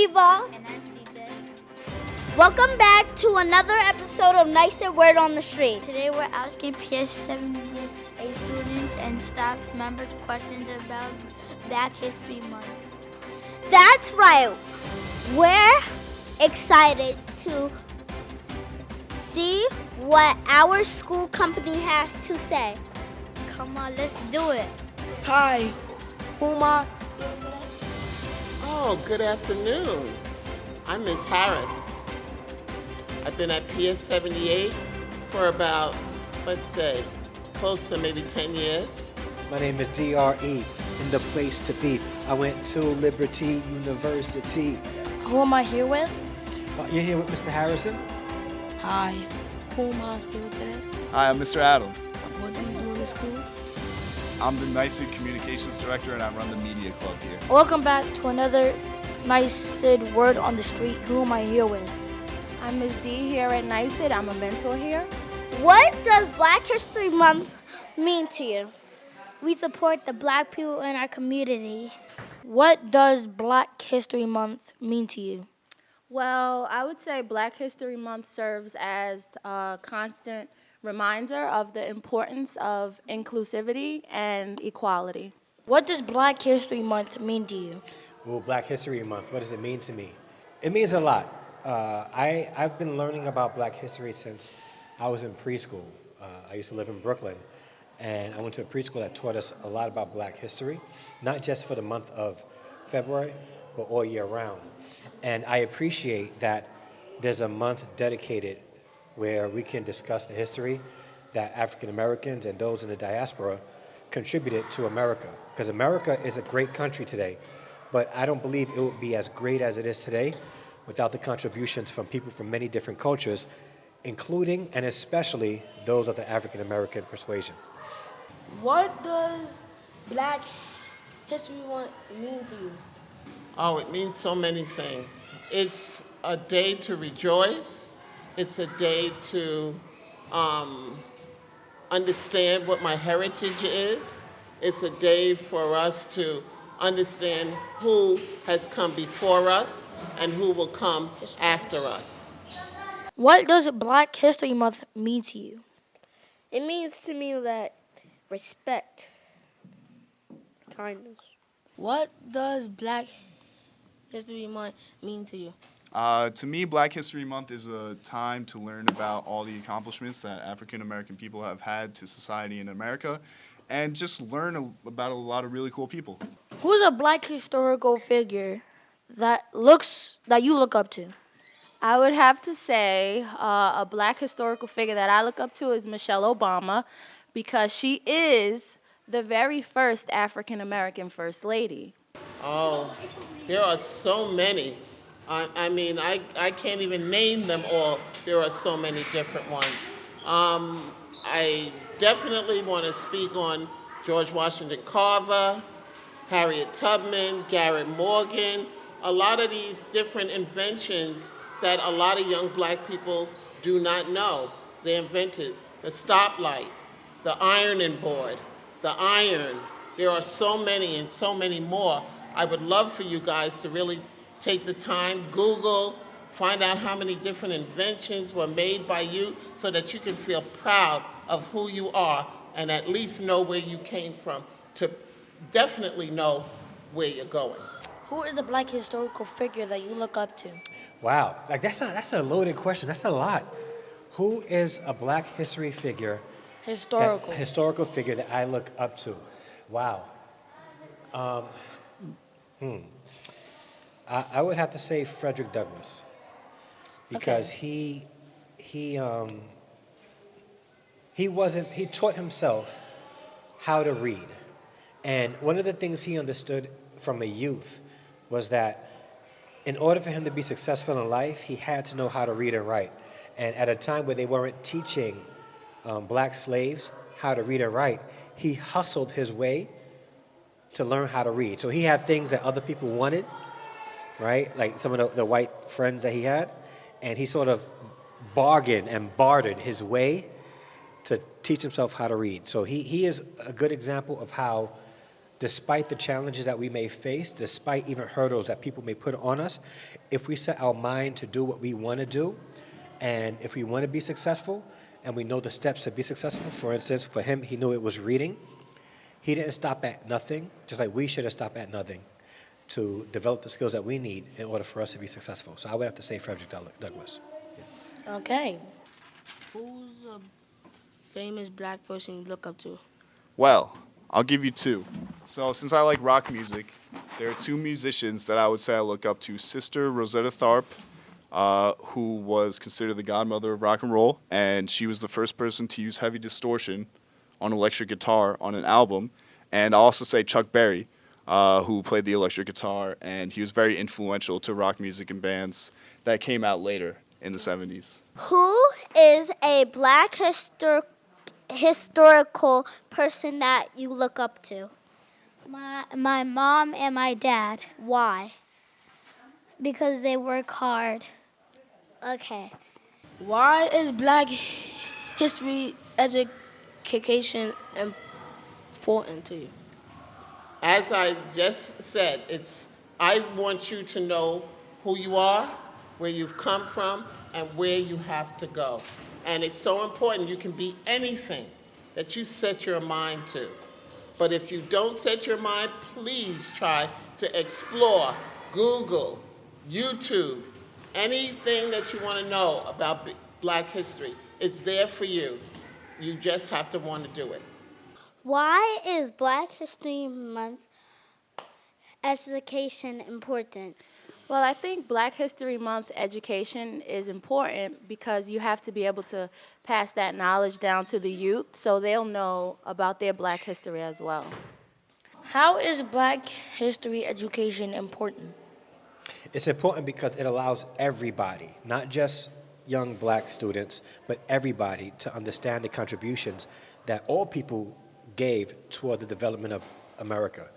Eva. And I'm CJ. Welcome back to another episode of Nicer Word on the Street. Today we're asking PS78 students and staff members questions about Black History Month. That's right. We're excited to see what our school company has to say. Come on, let's do it. Hi, Puma. Oh, good afternoon. I'm Ms. Harris. I've been at PS78 for about, let's say, close to maybe 10 years. My name is DRE, in the place to be. I went to Liberty University. Who am I here with? You're here with Mr. Harrison? Hi, who am I here with today? Hi, I'm Mr. Adam. What do you do in the school? I'm the NYSID Communications Director and I run the media club here. Welcome back to another NYSID Word on the Street. Who am I here with? I'm Ms. D here at NYSID. I'm a mentor here. What does Black History Month mean to you? We support the Black people in our community. What does Black History Month mean to you? Well, I would say Black History Month serves as a constant reminder of the importance of inclusivity and equality. What does Black History Month mean to you? Well, Black History Month, what does it mean to me? It means a lot. I've been learning about Black history since I was in preschool. I used to live in Brooklyn, and I went to a preschool that taught us a lot about Black history, not just for the month of February, but all year round. And I appreciate that there's a month dedicated where we can discuss the history that African Americans and those in the diaspora contributed to America. Because America is a great country today, but I don't believe it would be as great as it is today without the contributions from people from many different cultures, including and especially those of the African American persuasion. What does Black History Month mean to you? Oh, it means so many things. It's a day to rejoice. It's a day to understand what my heritage is. It's a day for us to understand who has come before us and who will come after us. What does Black History Month mean to you? It means to me that respect, kindness. What does Black History Month mean to you? To me, Black History Month is a time to learn about all the accomplishments that African American people have had to society in America and just learn about a lot of really cool people. Who's a Black historical figure that you look up to? I would have to say a Black historical figure that I look up to is Michelle Obama because she is the very first African American First Lady. Oh, there are so many. I can't even name them all. There are so many different ones. I definitely want to speak on George Washington Carver, Harriet Tubman, Garrett Morgan, a lot of these different inventions that a lot of young Black people do not know. They invented the stoplight, the ironing board, the iron. There are so many and so many more. I would love for you guys to really take the time, Google, find out how many different inventions were made by you so that you can feel proud of who you are and at least know where you came from to definitely know where you're going. Who is a Black historical figure that you look up to? Wow, like that's a loaded question. That's a lot. Who is a Black history figure? Historical figure that I look up to. Wow. I would have to say Frederick Douglass because he taught himself how to read, and one of the things he understood from a youth was that in order for him to be successful in life, he had to know how to read and write. And at a time where they weren't teaching Black slaves how to read and write, he hustled his way to learn how to read. So he had things that other people wanted, right? Like some of the white friends that he had. And he sort of bargained and bartered his way to teach himself how to read. So he is a good example of how despite the challenges that we may face, despite even hurdles that people may put on us, if we set our mind to do what we want to do, and if we want to be successful, and we know the steps to be successful, for instance, for him, he knew it was reading. He didn't stop at nothing, just like we should have stopped at nothing to develop the skills that we need in order for us to be successful. So I would have to say Frederick Douglass. Okay. Who's a famous black person you look up to? Well, I'll give you two. So since I like rock music, there are two musicians that I would say I look up to. Sister Rosetta Tharpe, who was considered the godmother of rock and roll, and she was the first person to use heavy distortion on electric guitar on an album. And I'll also say Chuck Berry, who played the electric guitar, and he was very influential to rock music and bands that came out later in the 70s. Who is a black historical person that you look up to? My mom and my dad, Why? because they work hard. Okay. Why is black history education important to you? As I just said, I want you to know who you are, where you've come from, and where you have to go. And it's so important. You can be anything that you set your mind to. But if you don't set your mind, please try to explore, Google, YouTube, anything that you want to know about black history. It's there for you. You just have to want to do it. Why is Black History Month education important? Well, I think Black History Month education is important because you have to be able to pass that knowledge down to the youth so they'll know about their black history as well. How is black history education important? It's important because it allows everybody, not just young black students, but everybody to understand the contributions that all people gave toward the development of America.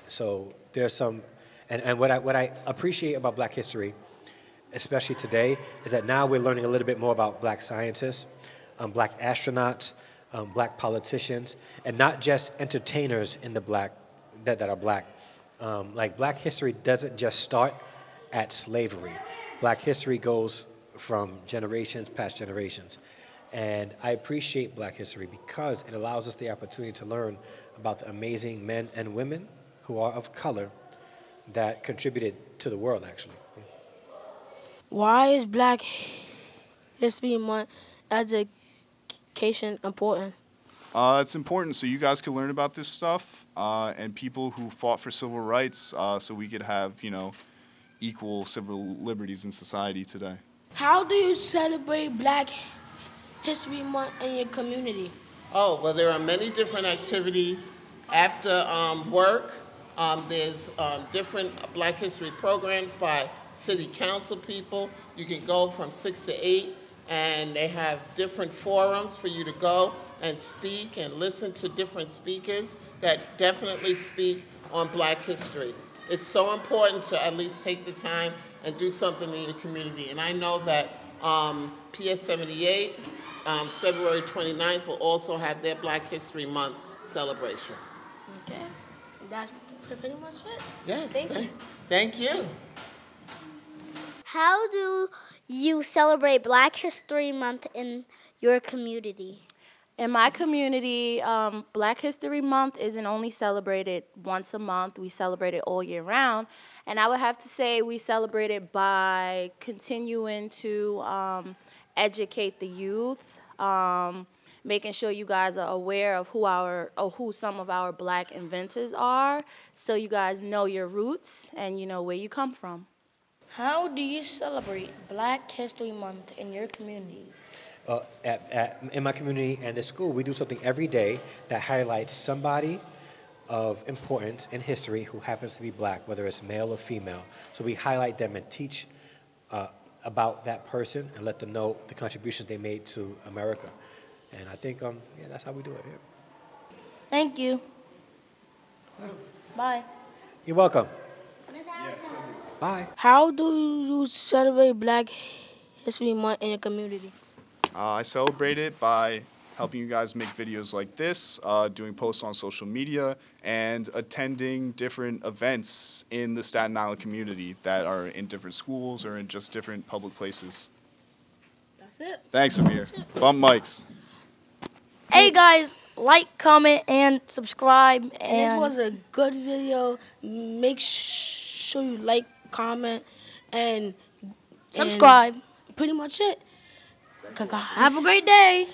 So there's some, and what I appreciate about black history, especially today, is that now we're learning a little bit more about black scientists, black astronauts, black politicians, and not just entertainers in the black, that are black. Like black history doesn't just start at slavery. Black history goes from generations past generations. And I appreciate black history because it allows us the opportunity to learn about the amazing men and women who are of color that contributed to the world, actually. Why is Black History Month education important? It's important so you guys can learn about this stuff and people who fought for civil rights so we could have, equal civil liberties in society today. How do you celebrate Black History Month in your community? Oh, well, there are many different activities. After work, there's different Black History programs by city council people. You can go from 6 to 8, and they have different forums for you to go and speak and listen to different speakers that definitely speak on Black history. It's so important to at least take the time and do something in your community. And I know that PS 78, February 29th, will also have their Black History Month celebration. Okay, that's pretty much it. Yes, Thank you. Thank you. How do you celebrate Black History Month in your community? In my community, Black History Month isn't only celebrated once a month, we celebrate it all year round. And I would have to say we celebrate it by continuing to educate the youth, making sure you guys are aware of who some of our black inventors are, so you guys know your roots and you know where you come from. How do you celebrate Black History Month in your community? In my community and the school, we do something every day that highlights somebody of importance in history who happens to be black, whether it's male or female. So we highlight them and teach about that person and let them know the contributions they made to America. And I think, that's how we do it. Yeah. Thank you. Bye. You're welcome. Bye. How do you celebrate Black History Month in your community? I celebrate it by helping you guys make videos like this, doing posts on social media, and attending different events in the Staten Island community that are in different schools or in just different public places. That's it. Thanks, Amir. Bump mics. Hey guys, like, comment, and subscribe. And this was a good video. Make sure you like, comment, and subscribe. pretty much it. Have a great day.